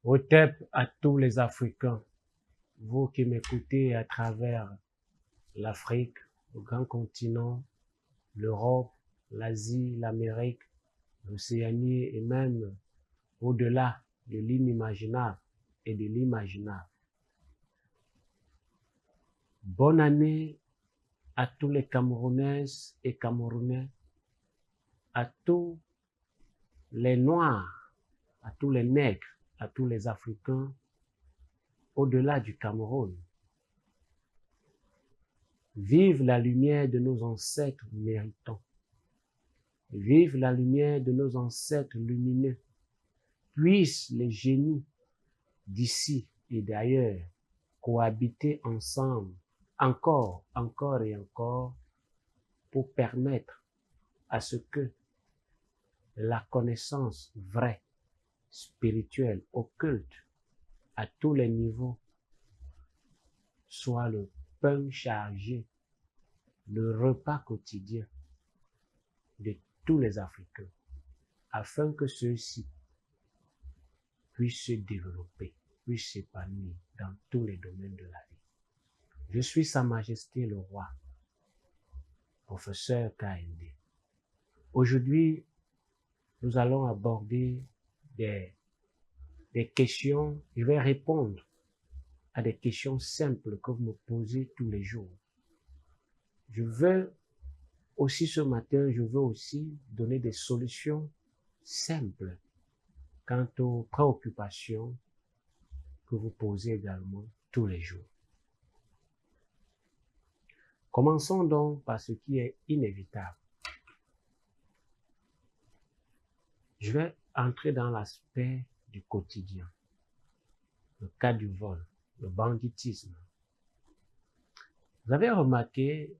Otep à tous les Africains, vous qui m'écoutez à travers l'Afrique, le grand continent, l'Europe, l'Asie, l'Amérique, l'Océanie et même au-delà de l'inimaginable et de l'imaginable. Bonne année à tous les Camerounaises et Camerounais, à tous les Noirs, à tous les Nègres, à tous les Africains au-delà du Cameroun. Vive la lumière de nos ancêtres méritants. Vive la lumière de nos ancêtres lumineux. Puissent les génies d'ici et d'ailleurs cohabiter ensemble encore et encore pour permettre à ce que la connaissance vraie, spirituelle, occulte, à tous les niveaux, soit le pain chargé, le repas quotidien de tous les Africains, afin que ceux-ci puissent se développer, puissent s'épanouir dans tous les domaines de la vie. Je suis Sa Majesté le Roi, professeur KND. Aujourd'hui, nous allons aborder des questions, je vais répondre à des questions simples que vous me posez tous les jours. Je veux aussi ce matin, je veux aussi donner des solutions simples quant aux préoccupations que vous posez également tous les jours. Commençons donc par ce qui est inévitable. Je vais entrer dans l'aspect du quotidien, le cas du vol, le banditisme. Vous avez remarqué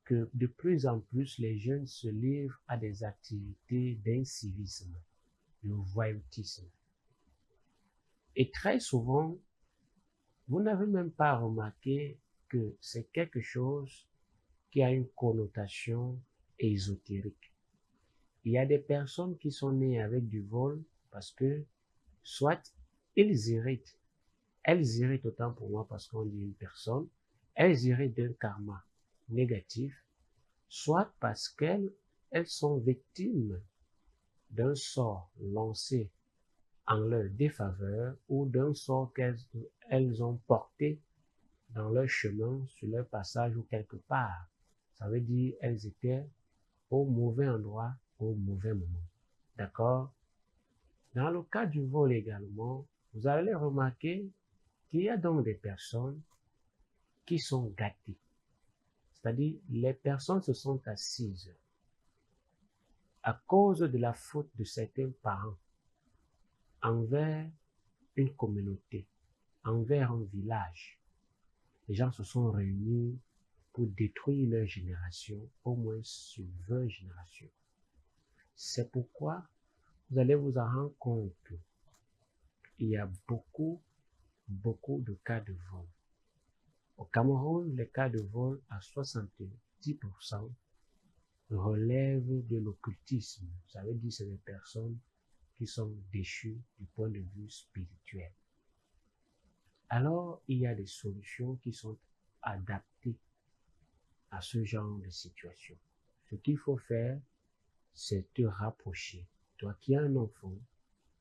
que de plus en plus les jeunes se livrent à des activités d'incivisme, de voyoutisme. Et très souvent, vous n'avez même pas remarqué que c'est quelque chose qui a une connotation ésotérique. Il y a des personnes qui sont nées avec du vol parce que soit elles irritent autant pour moi parce qu'on dit une personne, elles irritent d'un karma négatif, soit parce qu'elles sont victimes d'un sort lancé en leur défaveur ou d'un sort qu'elles ont porté dans leur chemin, sur leur passage ou quelque part. Ça veut dire elles étaient au mauvais endroit, au mauvais moment. D'accord? Dans le cas du vol également, vous allez remarquer qu'il y a donc des personnes qui sont gâtées. C'est-à-dire, les personnes se sont assises à cause de la faute de certains parents envers une communauté, envers un village. Les gens se sont réunis pour détruire leur génération, au moins sur 20 générations. C'est pourquoi vous allez vous en rendre compte qu'il y a beaucoup de cas de vol. Au Cameroun, les cas de vol à 70% relèvent de l'occultisme. Ça veut dire que c'est des personnes qui sont déchues du point de vue spirituel. Alors, il y a des solutions qui sont adaptées à ce genre de situation. Ce qu'il faut faire, c'est te rapprocher. Toi qui as un enfant,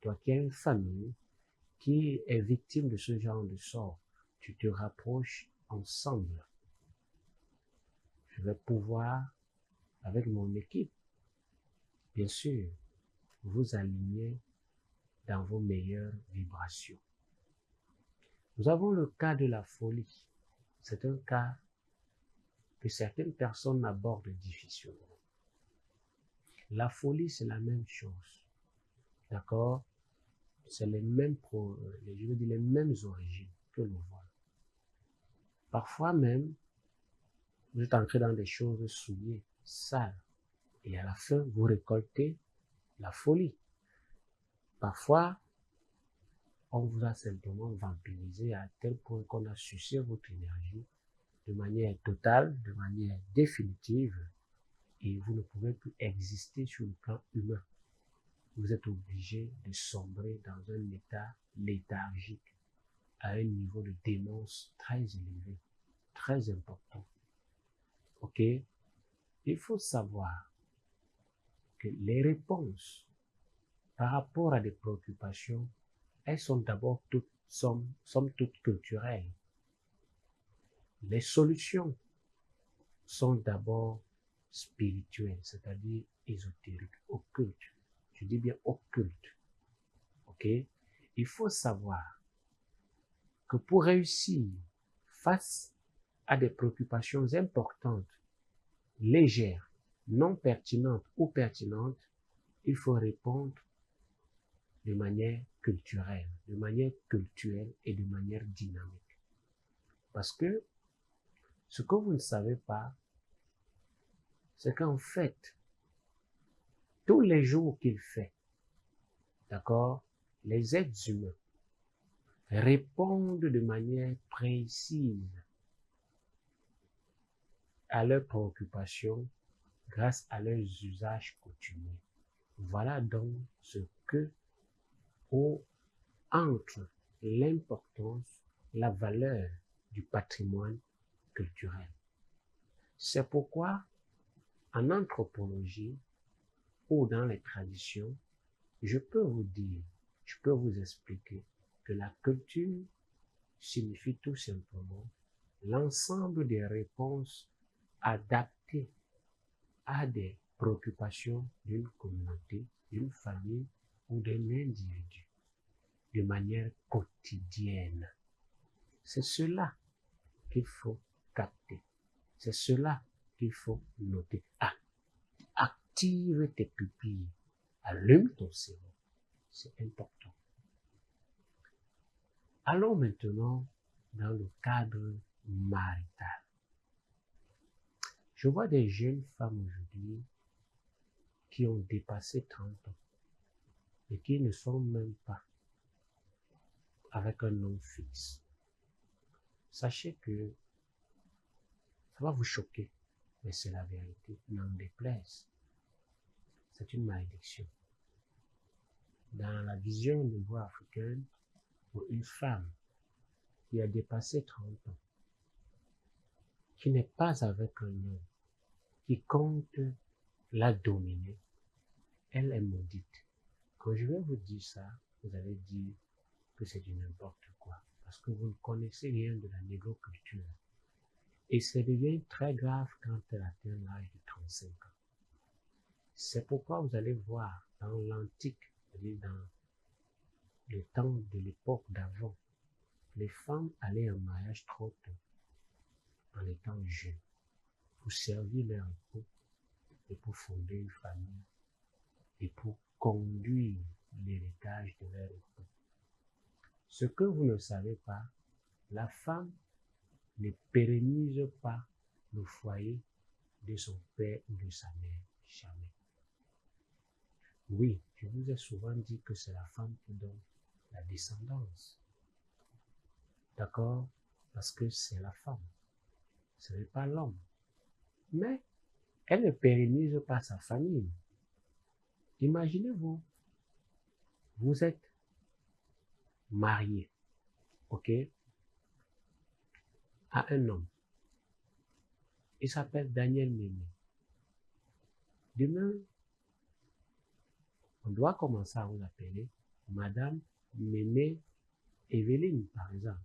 toi qui as une famille qui est victime de ce genre de sort, tu te rapproches ensemble. Je vais pouvoir, avec mon équipe, bien sûr, vous aligner dans vos meilleures vibrations. Nous avons le cas de la folie. C'est un cas que certaines personnes abordent difficilement. La folie, c'est la même chose. D'accord? C'est les mêmes, je veux dire, les mêmes origines que le vol. Parfois même, vous êtes entré dans des choses souillées, sales, et à la fin, vous récoltez la folie. Parfois, on vous a simplement vampirisé à tel point qu'on a sucé votre énergie de manière totale, de manière définitive, et vous ne pouvez plus exister sur le plan humain. vous êtes obligé de sombrer dans un état léthargique à un niveau de démence très élevé, très important. Ok? Il faut savoir que les réponses par rapport à des préoccupations, elles sont d'abord somme toute culturelles. Les solutions sont d'abord spirituelles, c'est-à-dire ésotériques, occultes. Je dis bien occultes. Ok? Il faut savoir que pour réussir face à des préoccupations importantes, légères, non pertinentes ou pertinentes, il faut répondre de manière culturelle et de manière dynamique. Parce que ce que vous ne savez pas, c'est qu'en fait, tous les jours qu'il fait, d'accord, les êtres humains répondent de manière précise à leurs préoccupations grâce à leurs usages coutumiers. Voilà donc ce que entre l'importance, la valeur du patrimoine culturel. C'est pourquoi en anthropologie ou dans les traditions, je peux vous dire, je peux vous expliquer que la culture signifie tout simplement l'ensemble des réponses adaptées à des préoccupations d'une communauté, d'une famille ou d'un individu de manière quotidienne. C'est cela qu'il faut capter. C'est cela qu'il faut noter. Active tes pupilles. Allume ton cerveau. C'est important. Allons maintenant dans le cadre marital. Je vois des jeunes femmes aujourd'hui qui ont dépassé 30 ans et qui ne sont même pas avec un homme fixe. Sachez que ça va vous choquer, mais c'est la vérité. N'en déplaise. C'est une malédiction. Dans la vision de voix africaine, pour une femme qui a dépassé 30 ans, qui n'est pas avec un homme, qui compte la dominer, elle est maudite. Quand je vais vous dire ça, vous allez dire que c'est du n'importe quoi, parce que vous ne connaissez rien de la négroculture. Et ça devient très grave quand elle atteint l'âge de 35 ans. C'est pourquoi vous allez voir dans l'antique, c'est-à-dire dans le temps de l'époque d'avant, les femmes allaient en mariage trop tôt, en étant jeunes, pour servir leur époux et pour fonder une famille et pour conduire l'héritage de leur époux. Ce que vous ne savez pas, la femme ne pérennise pas le foyer de son père ou de sa mère, jamais. Oui, je vous ai souvent dit que c'est la femme qui donne la descendance. D'accord? Parce que c'est la femme, ce n'est pas l'homme. Mais elle ne pérennise pas sa famille. Imaginez-vous, vous êtes marié, ok, à un homme. Il s'appelle Daniel Mémé. Demain, on doit commencer à vous appeler Madame Mémé Evelyne, par exemple.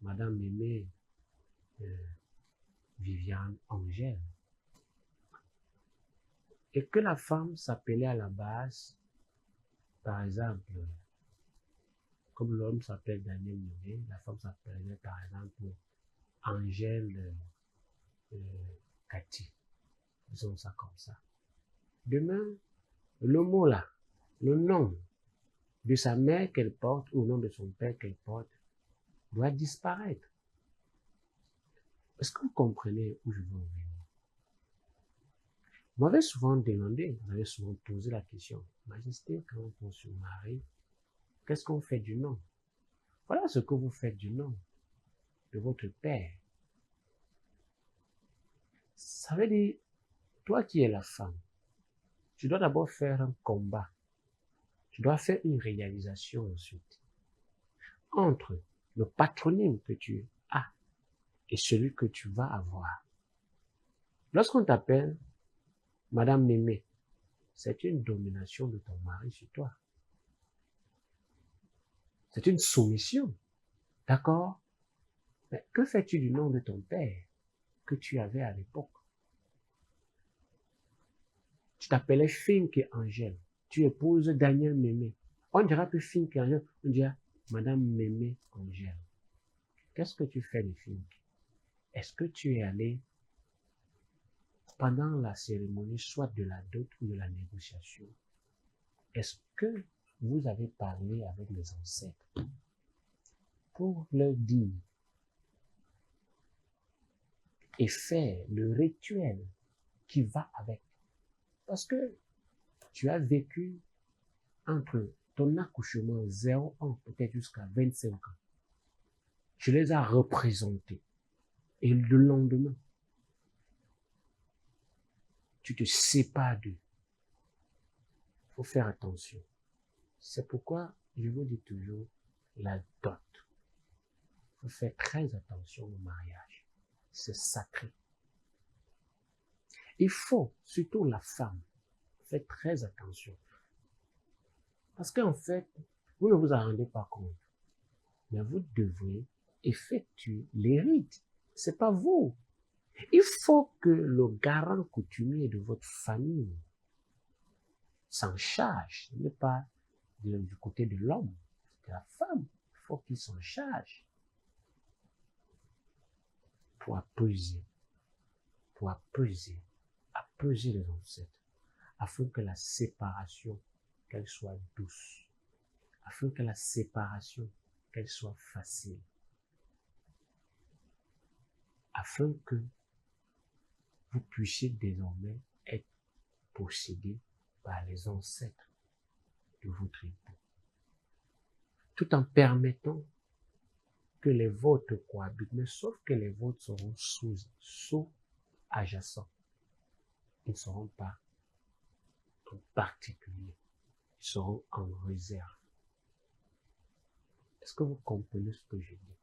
Madame Mémé Viviane Angèle. Et que la femme s'appelait à la base, par exemple, comme l'homme s'appelle Daniel Mémé, la femme s'appelait par exemple Angèle Cathy. Disons ça comme ça. Demain, le mot là, le nom de sa mère qu'elle porte ou le nom de son père qu'elle porte doit disparaître. Est-ce que vous comprenez où je veux en venir? Vous m'avez souvent demandé, vous m'avez souvent posé la question, Majesté, quand on se marie, qu'est-ce qu'on fait du nom? Voilà ce que vous faites du nom de votre père. Ça veut dire, toi qui es la femme, tu dois d'abord faire un combat tu dois faire une réalisation ensuite entre le patronyme que tu as et celui que tu vas avoir. Lorsqu'on t'appelle Madame Mémé, c'est une domination de ton mari sur toi. C'est une soumission. D'accord? Mais que fais-tu du nom de ton père que tu avais à l'époque? Tu t'appelais Fink et Angèle. Tu épouses Daniel Mémé. On ne dira plus Fink et Angèle, on dira Madame Mémé Angèle. Qu'est-ce que tu fais de Fink? Est-ce que tu es allé pendant la cérémonie, soit de la dot ou de la négociation? Est-ce que vous avez parlé avec les ancêtres pour leur dire et faire le rituel qui va avec? Parce que tu as vécu entre ton accouchement 0 ans, peut-être jusqu'à 25 ans. Tu les as représentés. Et le lendemain, tu te sépares d'eux. Il faut faire attention. C'est pourquoi je vous dis toujours la dot. Il faut faire très attention au mariage. C'est sacré. Il faut, surtout la femme, faire très attention. Parce qu'en fait, vous ne vous en rendez pas compte. Mais vous devrez effectuer les rites. C'est pas vous. Il faut que le garant coutumier de votre famille s'en charge. Ce n'est pas du côté de l'homme, c'est de la femme. Il faut qu'il s'en charge pour apaiser les ancêtres, afin que la séparation, qu'elle soit douce, afin que la séparation, qu'elle soit facile, afin que vous puissiez désormais être possédé par les ancêtres de votre époux, tout en permettant que les vôtres cohabitent, mais sauf que les vôtres seront sous-adjacents. Ils ne seront pas en particulier, ils seront en réserve. Est-ce que vous comprenez ce que je dis?